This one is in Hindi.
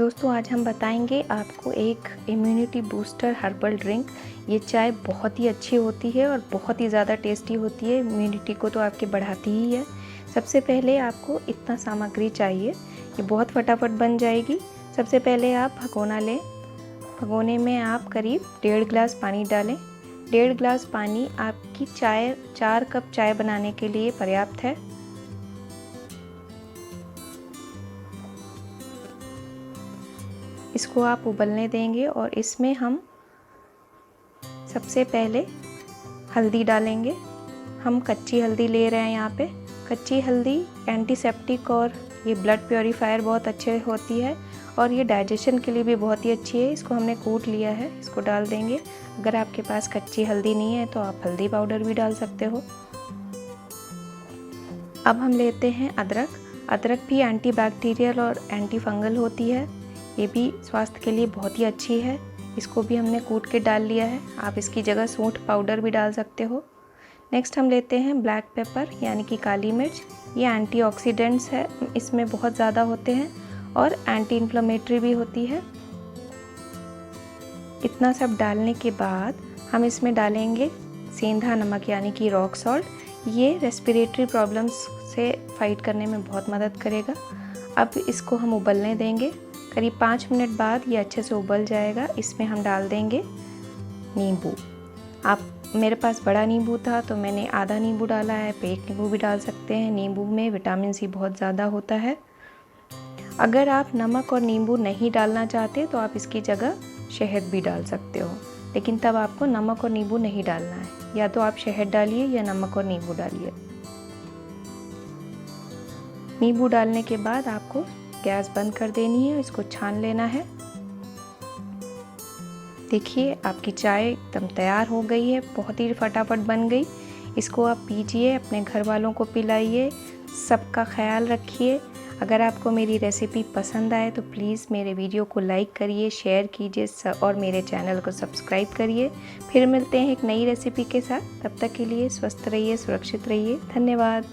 दोस्तों आज हम बताएंगे आपको एक इम्यूनिटी बूस्टर हर्बल ड्रिंक। ये चाय बहुत ही अच्छी होती है और बहुत ही ज़्यादा टेस्टी होती है। इम्यूनिटी को तो आपके बढ़ाती ही है। सबसे पहले आपको इतना सामग्री चाहिए, ये बहुत फटाफट बन जाएगी। सबसे पहले आप भगोना लें। भगोने में आप करीब 1.5 गिलास पानी डालें। 1.5 गिलास पानी आपकी 4 कप चाय बनाने के लिए पर्याप्त है। इसको आप उबलने देंगे और इसमें हम सबसे पहले हल्दी डालेंगे। हम कच्ची हल्दी ले रहे हैं यहाँ पे। कच्ची हल्दी एंटीसेप्टिक और ये ब्लड प्योरीफायर बहुत अच्छे होती है और ये डाइजेशन के लिए भी बहुत ही अच्छी है। इसको हमने कूट लिया है, इसको डाल देंगे। अगर आपके पास कच्ची हल्दी नहीं है तो आप हल्दी पाउडर भी डाल सकते हो। अब हम लेते हैं अदरक। अदरक भी एंटीबैक्टीरियल और एंटी फंगल होती है, ये भी स्वास्थ्य के लिए बहुत ही अच्छी है। इसको भी हमने कूट के डाल लिया है। आप इसकी जगह सूंठ पाउडर भी डाल सकते हो। नेक्स्ट हम लेते हैं ब्लैक पेपर यानी कि काली मिर्च। ये एंटीऑक्सीडेंट्स है, इसमें बहुत ज़्यादा होते हैं और एंटी इन्फ्लेमेटरी भी होती है। इतना सब डालने के बाद हम इसमें डालेंगे सेंधा नमक यानी कि रॉक सॉल्ट। ये रेस्पिरेटरी प्रॉब्लम्स से फाइट करने में बहुत मदद करेगा। अब इसको हम उबलने देंगे। करीब 5 मिनट बाद ये अच्छे से उबल जाएगा। इसमें हम डाल देंगे नींबू। मेरे पास बड़ा नींबू था तो मैंने आधा नींबू डाला है, पे 1 नींबू भी डाल सकते हैं। नींबू में विटामिन सी बहुत ज़्यादा होता है। अगर आप नमक और नींबू नहीं डालना चाहते तो आप इसकी जगह शहद भी डाल सकते हो, लेकिन तब आपको नमक और नींबू नहीं डालना है। या तो आप शहद डालिए या नमक और नींबू डालिए। नींबू डालने के बाद आपको गैस बंद कर देनी है, इसको छान लेना है। देखिए आपकी चाय एकदम तैयार हो गई है, बहुत ही फटाफट बन गई। इसको आप पीजिए, अपने घर वालों को पिलाइए, सबका ख्याल रखिए। अगर आपको मेरी रेसिपी पसंद आए तो प्लीज़ मेरे वीडियो को लाइक करिए, शेयर कीजिए और मेरे चैनल को सब्सक्राइब करिए। फिर मिलते हैं एक नई रेसिपी के साथ। तब तक के लिए स्वस्थ रहिए, सुरक्षित रहिए। धन्यवाद।